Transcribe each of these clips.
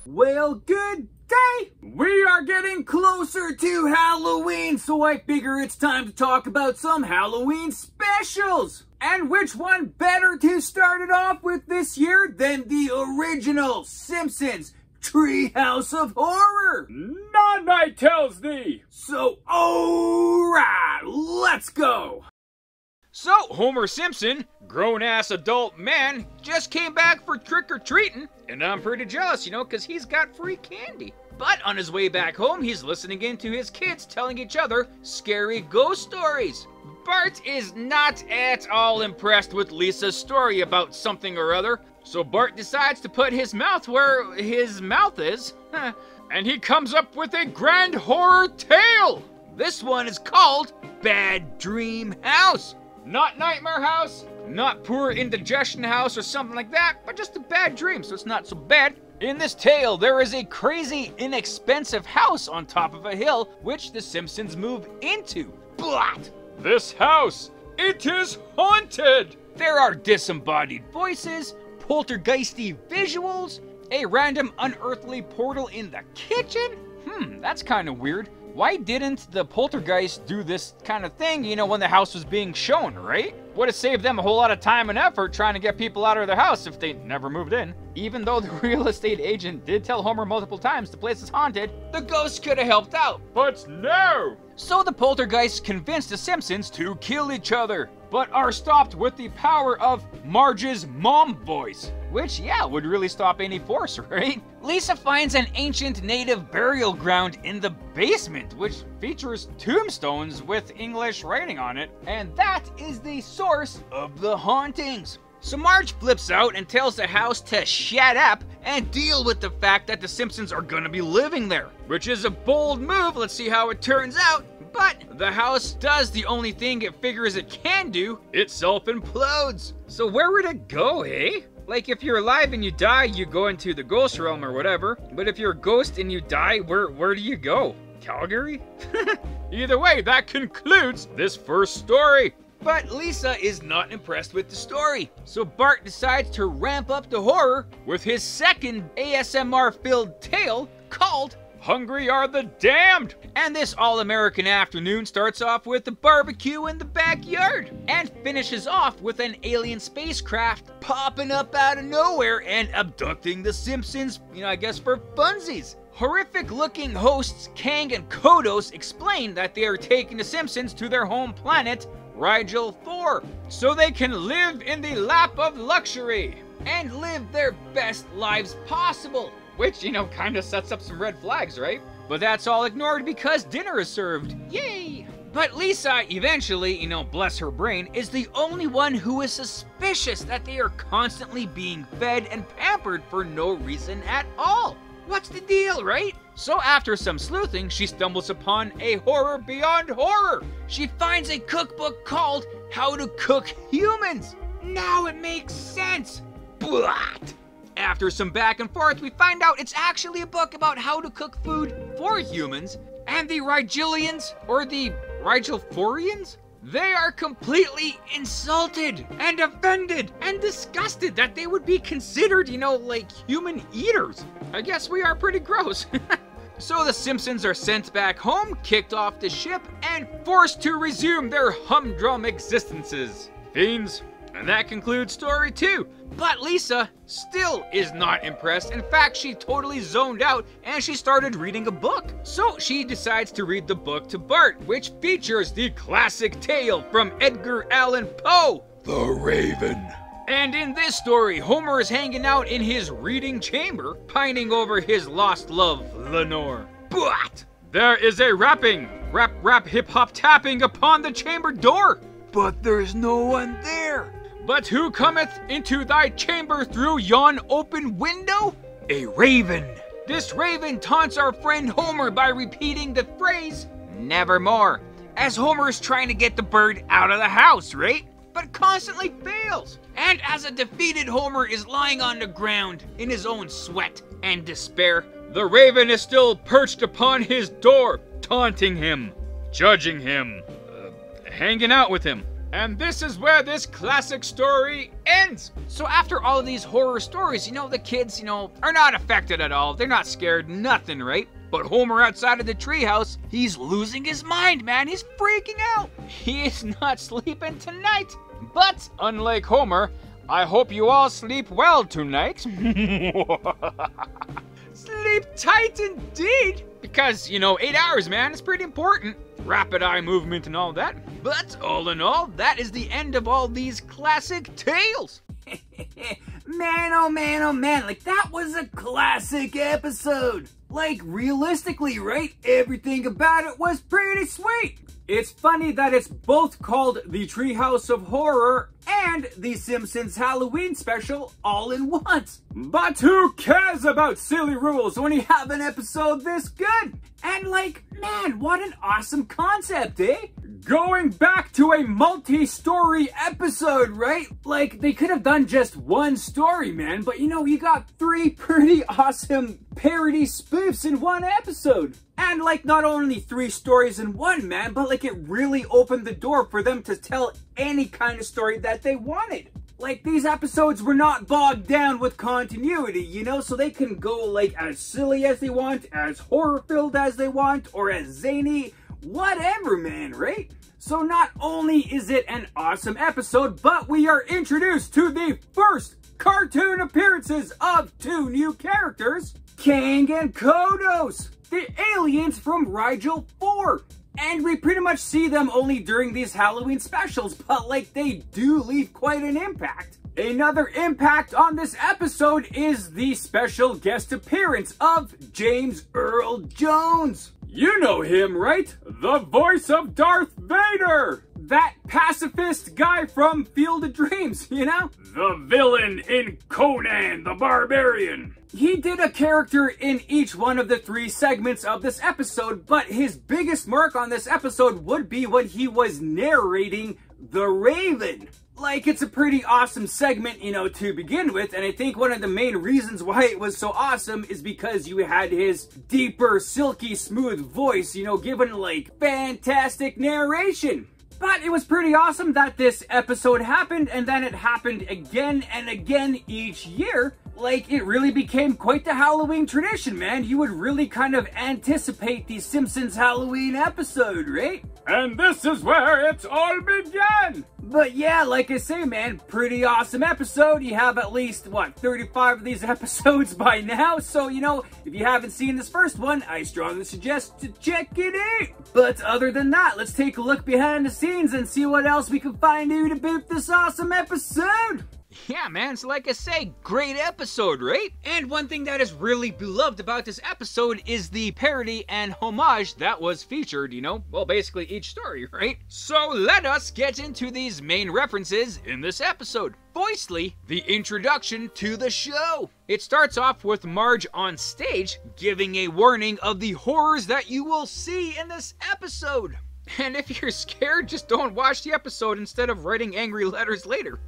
Well, good day! We are getting closer to Halloween, so I figure it's time to talk about some Halloween specials! And which one better to start it off with this year than the original Simpsons Treehouse of Horror? None I tells thee! So, alright, let's go! So, Homer Simpson, grown-ass adult man, just came back for trick-or-treating, and I'm pretty jealous, because he's got free candy. But on his way back home, he's listening in to his kids telling each other scary ghost stories. Bart is not at all impressed with Lisa's story about something or other, so Bart decides to put his mouth where his mouth is, and he comes up with a grand horror tale. This one is called Bad Dream House. Not Nightmare House, not Poor Indigestion House or something like that, but just a bad dream, so it's not so bad. In this tale, there is a crazy, inexpensive house on top of a hill, which the Simpsons move into. But This house, it is haunted! there are disembodied voices, poltergeisty visuals, a random unearthly portal in the kitchen. That's kind of weird. Why didn't the poltergeist do this kind of thing, when the house was being shown, right? Would have saved them a whole lot of time and effort trying to get people out of their house if they never moved in. Even though the real estate agent did tell Homer multiple times the place is haunted, the ghost could have helped out. But no! So the poltergeists convinced the Simpsons to kill each other, but are stopped with the power of Marge's mom voice. Which, would really stop any force, right? Lisa finds an ancient native burial ground in the basement, which features tombstones with English writing on it, and that is the source of the hauntings. So Marge flips out and tells the house to shut up and deal with the fact that the Simpsons are gonna be living there, which is a bold move. Let's see how it turns out. But the house does the only thing it figures it can do. It self-implodes. So where would it go, eh? Like, if you're alive and you die, you go into the ghost realm or whatever. But if you're a ghost and you die, where do you go? Calgary? Either way, that concludes this first story. But Lisa is not impressed with the story. So Bart decides to ramp up the horror with his second ASMR-filled tale called Hungry Are the Damned! And this all-American afternoon starts off with a barbecue in the backyard and finishes off with an alien spacecraft popping up out of nowhere and abducting the Simpsons, I guess for funsies. Horrific-looking hosts Kang and Kodos explain that they are taking the Simpsons to their home planet, Rigel 4, so they can live in the lap of luxury and live their best lives possible. Which, kind of sets up some red flags, right? But that's all ignored because dinner is served. Yay! But Lisa, eventually, bless her brain, is the only one who is suspicious that they are constantly being fed and pampered for no reason at all. What's the deal, right? So after some sleuthing, she stumbles upon a horror beyond horror. She finds a cookbook called How to Cook Humans. Now it makes sense. But after some back and forth, we find out it's actually a book about how to cook food for humans, and the Rigelians, or the Rigelforians, they are completely insulted and offended and disgusted that they would be considered, like human eaters. I guess we are pretty gross. So the Simpsons are sent back home, kicked off the ship, and forced to resume their humdrum existences. Fiends. And that concludes story 2. But Lisa still is not impressed. In fact, she totally zoned out and she started reading a book. So she decides to read the book to Bart, which features the classic tale from Edgar Allan Poe, The Raven. And in this story, Homer is hanging out in his reading chamber, pining over his lost love, Lenore. But there is a rapping, rap, hip-hop tapping upon the chamber door. But there's no one there. But who cometh into thy chamber through yon open window? A raven. This raven taunts our friend Homer by repeating the phrase, nevermore, as Homer is trying to get the bird out of the house, right? But constantly fails. And as a defeated Homer is lying on the ground in his own sweat and despair, the raven is still perched upon his door, taunting him, judging him, hanging out with him. And this is where this classic story ends. So after all of these horror stories, the kids, are not affected at all. They're not scared, nothing, right? But Homer outside of the treehouse, he's losing his mind, man. He's freaking out. He is not sleeping tonight. But unlike Homer, I hope you all sleep well tonight. Sleep tight indeed. Because, 8 hours, man, it's pretty important. Rapid eye movement and all that. But all in all, that is the end of all these classic tales. Man, oh man, oh man, like that was a classic episode. Like realistically, right? Everything about it was pretty sweet. It's funny that it's both called the Treehouse of Horror and the Simpsons Halloween special all in once. But who cares about silly rules when you have an episode this good? And like, man, what an awesome concept, eh? Going back to a multi-story episode, right? Like, they could have done just one story, man, but you got 3 pretty awesome parody spoofs in one episode. And like, not only 3 stories in one, man, but like it really opened the door for them to tell any kind of story that they wanted. Like, these episodes were not bogged down with continuity, so they can go like as silly as they want, as horror-filled as they want, or as zany, whatever, man, right? So not only is it an awesome episode, but we are introduced to the first cartoon appearances of 2 new characters, Kang and Kodos, the aliens from Rigel 4. And we pretty much see them only during these Halloween specials, but like they do leave quite an impact. Another impact on this episode is the special guest appearance of James Earl Jones. You know him, right? The voice of Darth Vader! That pacifist guy from Field of Dreams, The villain in Conan the Barbarian. He did a character in each one of the 3 segments of this episode, but his biggest mark on this episode would be when he was narrating The Raven. Like, it's a pretty awesome segment, to begin with, and I think one of the main reasons why it was so awesome is because you had his deeper, silky, smooth voice, given, like, fantastic narration. But it was pretty awesome that this episode happened, and then it happened again and again each year. Like, it really became quite the Halloween tradition, man. You would really kind of anticipate the Simpsons Halloween episode, right? And this is where it's all began! But yeah, like I say, man, pretty awesome episode. You have at least, 35 of these episodes by now. So, if you haven't seen this first one, I strongly suggest to check it out. But other than that, let's take a look behind the scenes and see what else we can find out about this awesome episode. Yeah, man, so like I say, great episode, right? And one thing that is really beloved about this episode is the parody and homage that was featured, well, basically each story, right? So let us get into these main references in this episode. Firstly, the introduction to the show. It starts off with Marge on stage giving a warning of the horrors that you will see in this episode. And if you're scared, just don't watch the episode instead of writing angry letters later.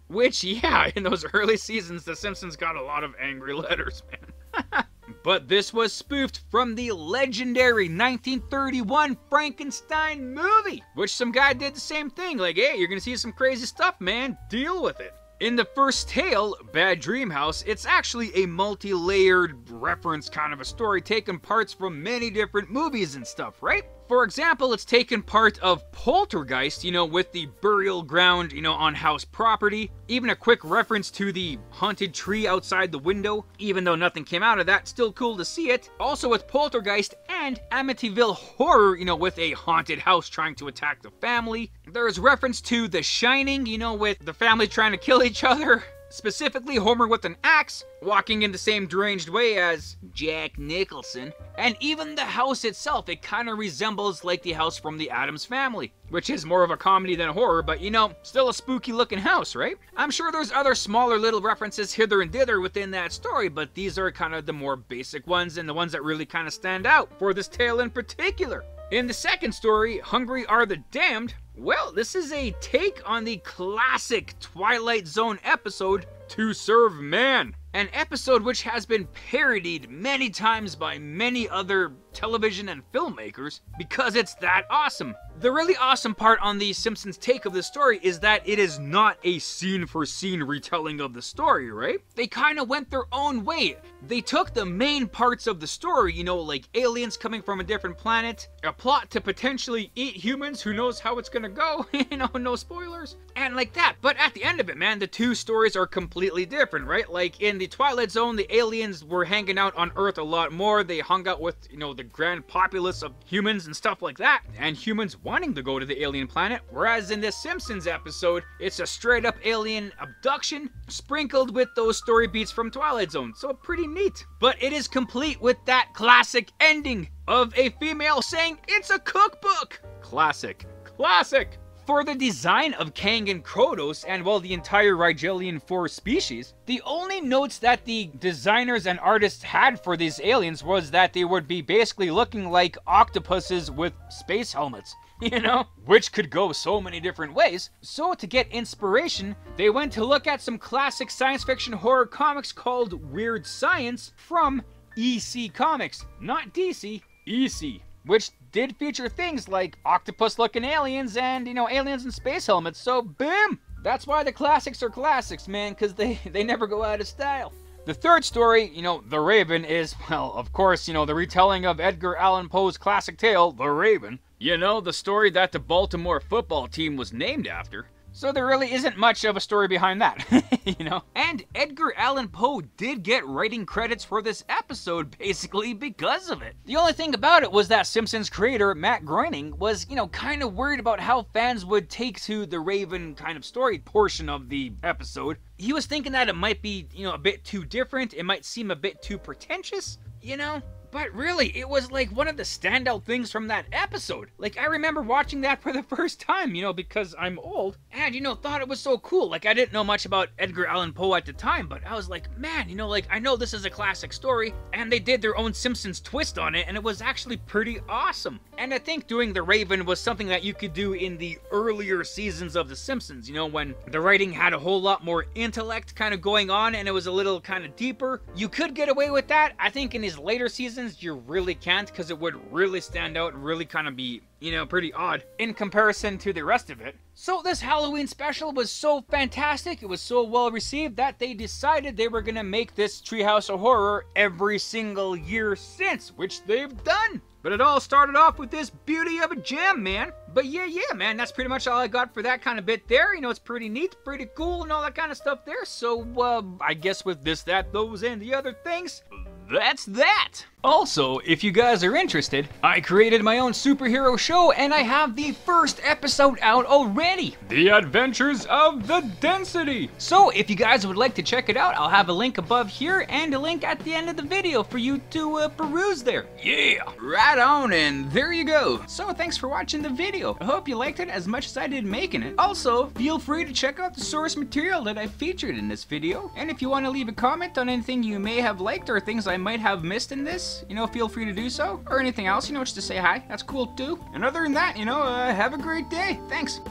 Which, yeah, in those early seasons, The Simpsons got a lot of angry letters, man. But this was spoofed from the legendary 1931 Frankenstein movie, which some guy did the same thing. Like, hey, you're gonna see some crazy stuff, man. Deal with it. In the first tale, Bad Dream House, it's actually a multi-layered reference kind of a story, taking parts from many different movies and stuff, right? For example, it's taken part of Poltergeist, with the burial ground, on house property. Even a quick reference to the haunted tree outside the window. Even though nothing came out of that, still cool to see it. Also with Poltergeist and Amityville Horror, with a haunted house trying to attack the family. There's reference to The Shining, with the family trying to kill each other. Specifically, Homer with an axe, walking in the same deranged way as Jack Nicholson. And even the house itself, it kind of resembles like the house from the Addams Family, which is more of a comedy than a horror, but still a spooky looking house, right? I'm sure there's other smaller little references hither and thither within that story, but these are kind of the more basic ones and the ones that really kind of stand out for this tale in particular. In the second story, Hungry Are the Damned, well, this is a take on the classic Twilight Zone episode, To Serve Man. an episode which has been parodied many times by many other television and filmmakers because it's that awesome. The really awesome part on the Simpsons take of the story is that it is not a scene-for-scene retelling of the story, right? They kind of went their own way. They took the main parts of the story, you know, like aliens coming from a different planet, a plot to potentially eat humans, who knows how it's gonna go, you know, no spoilers, and like that. But at the end of it, man, the two stories are completely different, right? Like in the Twilight Zone, the aliens were hanging out on Earth a lot more. They hung out with, you know, the grand populace of humans and stuff like that, and humans wanting to go to the alien planet. Whereas in this Simpsons episode, it's a straight up alien abduction sprinkled with those story beats from Twilight Zone. So pretty neat. But it is complete with that classic ending of a female saying it's a cookbook. Classic. Classic. For the design of Kang and Kodos, and well, the entire Rigelian 4 species, the only notes that the designers and artists had for these aliens was that they would be basically looking like octopuses with space helmets, you know? Which could go so many different ways. So to get inspiration, they went to look at some classic science fiction horror comics called Weird Science from EC Comics. Not DC, EC. Which did feature things like octopus-looking aliens and, you know, aliens in space helmets, so boom! That's why the classics are classics, man, because they never go out of style. The third story, you know, The Raven, is, well, of course, you know, the retelling of Edgar Allan Poe's classic tale, The Raven. You know, the story that the Baltimore football team was named after. So there really isn't much of a story behind that, you know? And Edgar Allan Poe did get writing credits for this episode basically because of it. The only thing about it was that Simpsons creator Matt Groening was, you know, kind of worried about how fans would take to the Raven kind of story portion of the episode. He was thinking that it might be, you know, a bit too different, it might seem a bit too pretentious, you know? But really, it was like one of the standout things from that episode. Like, I remember watching that for the first time, you know, because I'm old, and, you know, thought it was so cool. Like, I didn't know much about Edgar Allan Poe at the time, but I was like, man, you know, like, I know this is a classic story, and they did their own Simpsons twist on it, and it was actually pretty awesome. And I think doing The Raven was something that you could do in the earlier seasons of The Simpsons, you know, when the writing had a whole lot more intellect kind of going on, and it was a little kind of deeper. You could get away with that. I think in his later seasons, you really can't, because it would really stand out and really kind of be, you know, pretty odd in comparison to the rest of it. So this Halloween special was so fantastic, it was so well received that they decided they were gonna make this Treehouse of Horror every single year since, which they've done. But it all started off with this beauty of a gem, man. But yeah, man, that's pretty much all I got for that kind of bit there. You know, it's pretty neat, pretty cool, and all that kind of stuff there. So, I guess with this, that, those, and the other things, that's that. Also, if you guys are interested, I created my own superhero show and I have the first episode out already. The Adventures of the Density. So if you guys would like to check it out, I'll have a link above here and a link at the end of the video for you to peruse there. Yeah, right on, and there you go. So thanks for watching the video. I hope you liked it as much as I did making it. Also, feel free to check out the source material that I featured in this video. And if you want to leave a comment on anything you may have liked or things I might have missed in this, you know, feel free to do so, or anything else, you know, just to say hi, that's cool too. And other than that, you know, have a great day. Thanks.